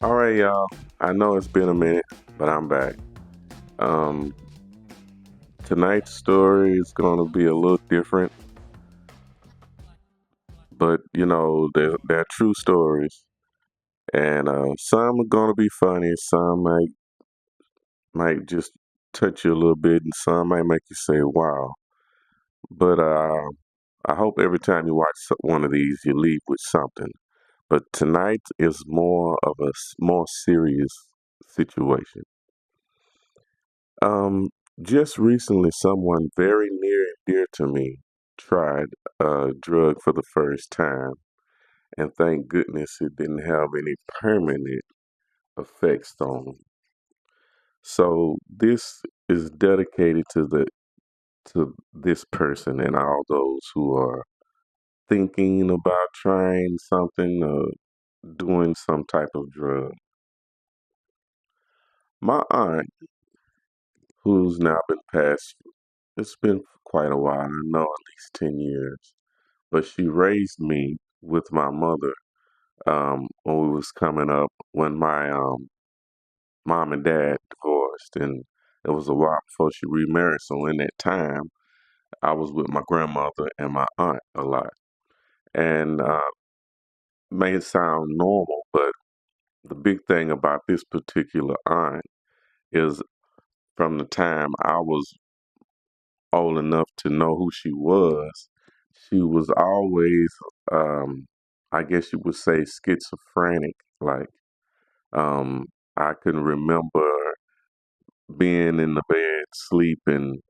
All right, y'all. I know it's been a minute, but I'm back. Um, Tonight's story is going to be a little different, but they're true stories, and some are going to be funny. Some might just touch you a little bit, and some might make you say "Wow." But I hope every time you watch one of these, you leave with something. But tonight is more of a more serious situation. Um, just recently, someone very near and dear to me tried a drug for the first time, and thank goodness it didn't have any permanent effects on them. So this is dedicated to this person and all those who are thinking about trying something or doing some type of drug. My aunt, who's now been passed, it's been quite a while, I know at least 10 years. But she raised me with my mother when we was coming up when my mom and dad divorced, and it was a while before she remarried. So in that time, I was with my grandmother and my aunt a lot, and may it sound normal, but the big thing about this particular aunt is from the time I was old enough to know who she was always, um, I guess you would say, schizophrenic. Like, I can remember being in the bed, sleeping,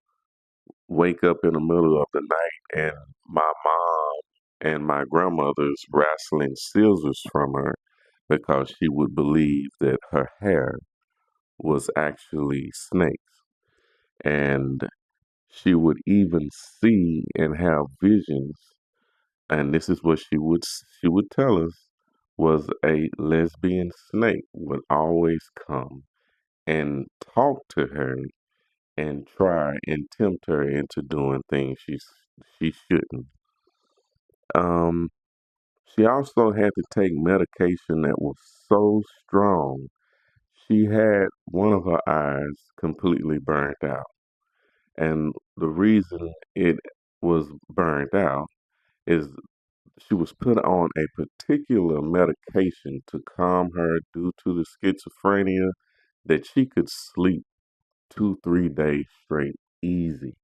wake up in the middle of the night, and my mom and my grandmother's wrestling scissors from her because she would believe that her hair was actually snakes. And she would even see and have visions, and this is what she would tell us, was a lesbian snake would always come and talk to her and try and tempt her into doing things she shouldn't. Um, she also had to take medication that was so strong. She had one of her eyes completely burnt out, and the reason it was burnt out is she was put on a particular medication to calm her due to the schizophrenia that she could sleep 2, 3 days straight, easy.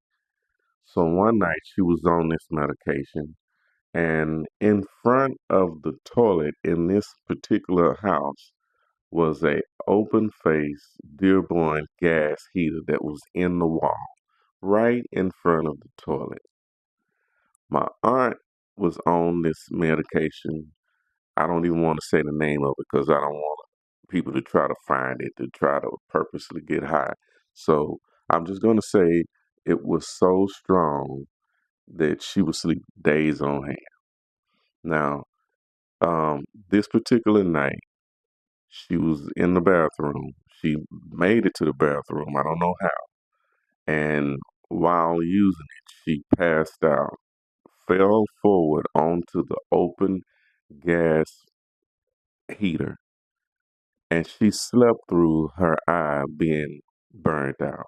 So one night she was on this medication, and in front of the toilet in this particular house was a open face Dearborn gas heater that was in the wall, right in front of the toilet. My aunt was on this medication. I don't even want to say the name of it because I don't want people to try to find it to try to purposely get high. So I'm just going to say it was so strong that she would sleep days on hand. Now, this particular night, she was in the bathroom. She made it to the bathroom. I don't know how. And while using it, she passed out, fell forward onto the open gas heater, and she slept through her eye being burned out.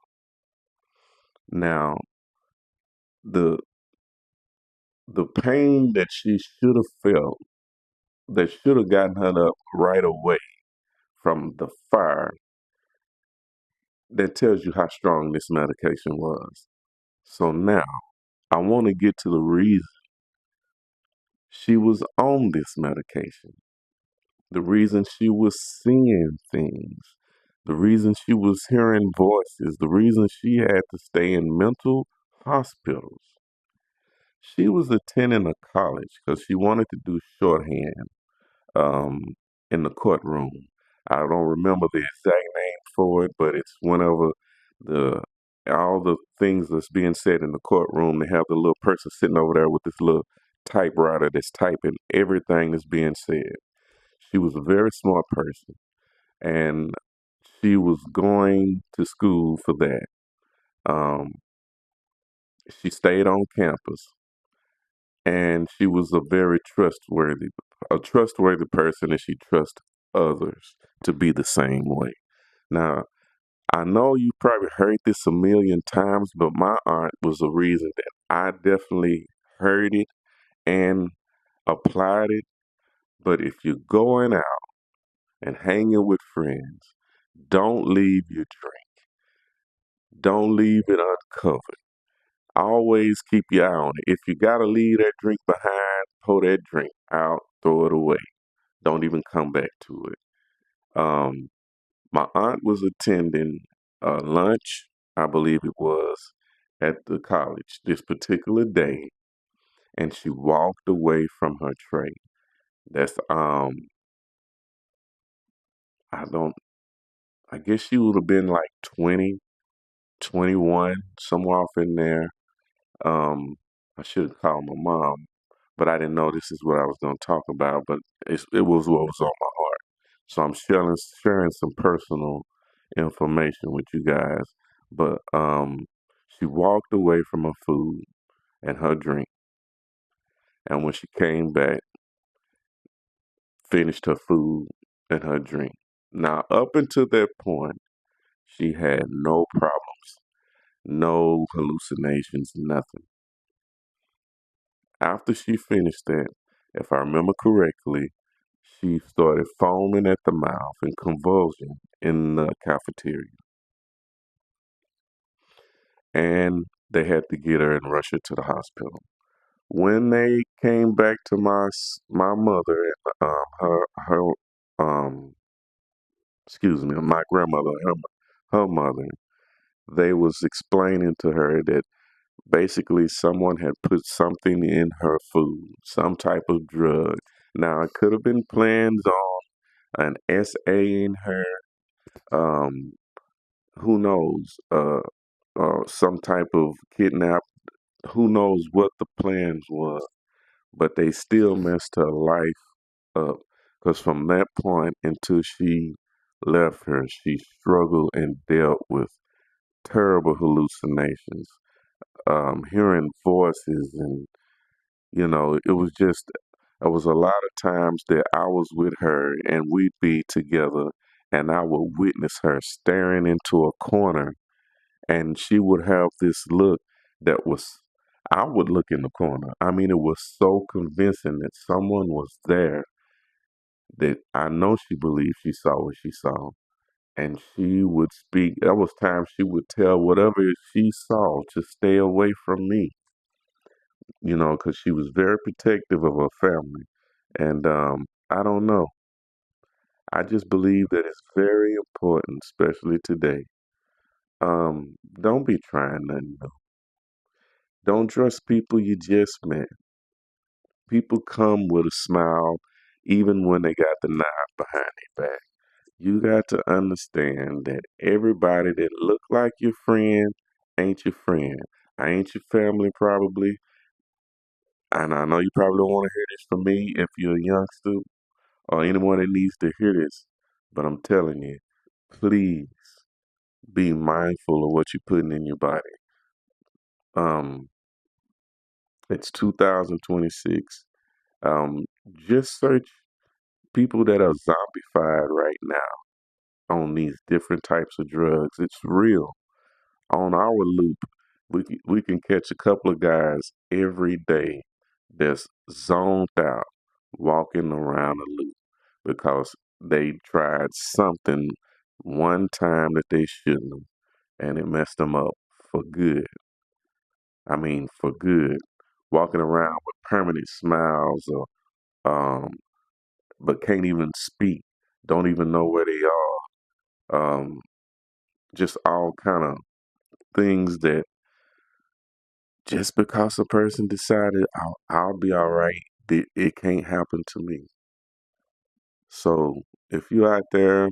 Now, the the pain that she should have felt, that should have gotten her up right away from the fire, that tells you how strong this medication was. So now, I want to get to the reason she was on this medication, the reason she was seeing things, the reason she was hearing voices, the reason she had to stay in mental hospitals. She was attending a college because she wanted to do shorthand um, in the courtroom. I don't remember the exact name for it, but it's whenever the all the things that's being said in the courtroom, they have the little person sitting over there with this little typewriter that's typing everything that's being said. She was a very smart person, and she was going to school for that. Um, she stayed on campus, and she was a trustworthy person, and she trusted others to be the same way. Now, I know you probably heard this a million times, but my aunt was a reason that I definitely heard it and applied it. But if you're going out and hanging with friends, don't leave your drink. Don't leave it uncovered. Always keep your eye on it. If you gotta leave that drink behind, pour that drink out, throw it away. Don't even come back to it. My aunt was attending lunch, I believe it was, at the college this particular day, and she walked away from her tray. That's I don't I guess she would have been like 20, 21, somewhere off in there. Um, I should have called my mom, but I didn't know this is what I was going to talk about. But it was what was on my heart, so I'm sharing some personal information with you guys. But she walked away from her food and her drink, and when she came back, finished her food and her drink. Now, up until that point, she had no problems, no hallucinations, nothing. After she finished that, if I remember correctly, she started foaming at the mouth and convulsing in the cafeteria. And they had to get her and rush her to the hospital. When they came back to my mother and her excuse me, my grandmother, her mother, they was explaining to her that basically someone had put something in her food, some type of drug. Now it could have been planned on an SA in her, um, who knows, some type of kidnap, who knows what the plans was, but they still messed her life up. Because from that point until she left her, she struggled and dealt with terrible hallucinations, hearing voices, and it was just, it was a lot of times that I was with her and we'd be together, and I would witness her staring into a corner, and she would have this look that was, I would look in the corner. I mean, it was so convincing that someone was there that I know she believed she saw what she saw. And she would speak. There was times she would tell whatever she saw to stay away from me, because she was very protective of her family. And I don't know. I just believe that it's very important, especially today. Don't be trying nothing new. Don't trust people you just met. People come with a smile even when they got the knife behind their back. You got to understand that everybody that look like your friend ain't your friend. I ain't your family probably. And I know you probably don't want to hear this from me if you're a youngster or anyone that needs to hear this. But I'm telling you, please be mindful of what you're putting in your body. Um, it's 2026. Um, just search people that are zombified right now on these different types of drugs. It's real. On our loop, we can catch a couple of guys every day that's zoned out, walking around a loop because they tried something one time that they shouldn't have, and it messed them up for good. I mean, for good. Walking around with permanent smiles, or but can't even speak, don't even know where they are. Just all kind of things that just because a person decided I'll be all right, it can't happen to me. So if you out there,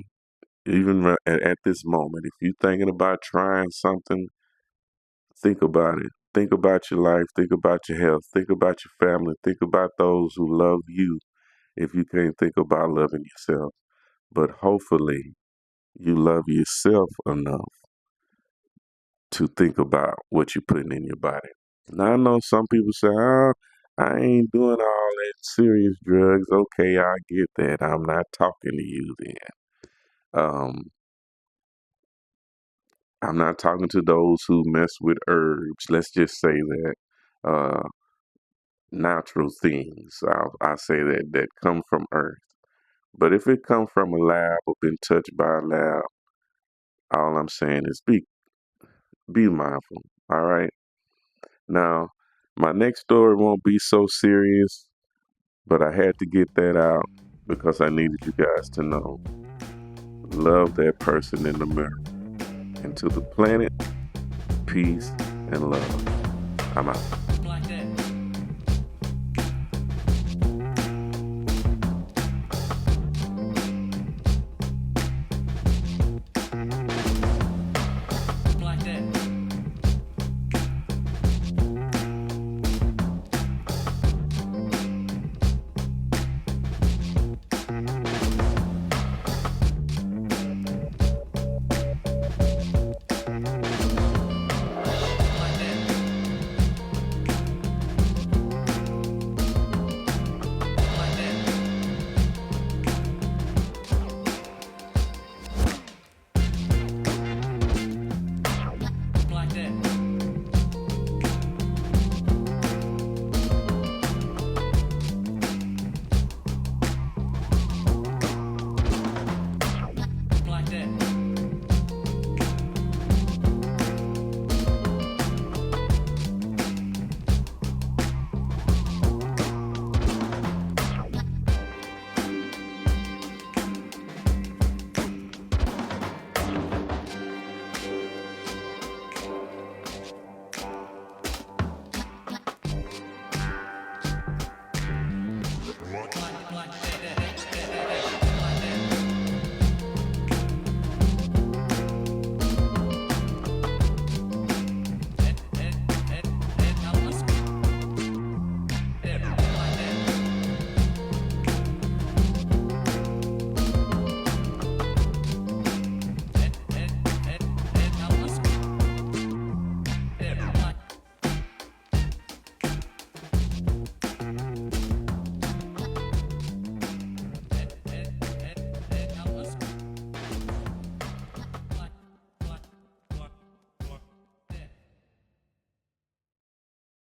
even at this moment, if you're thinking about trying something, think about it. Think about your life. Think about your health. Think about your family. Think about those who love you if you can't think about loving yourself. But hopefully, you love yourself enough to think about what you're putting in your body. Now, I know some people say, oh, I ain't doing all that serious drugs. Okay, I get that. I'm not talking to you then. Um, I'm not talking to those who mess with herbs. Let's just say that natural things. I say that come from earth. But if it come from a lab or been touched by a lab, all I'm saying is be mindful. All right. Now, my next story won't be so serious, but I had to get that out because I needed you guys to know. Love that person in the mirror. And to the planet, peace and love. I'm out.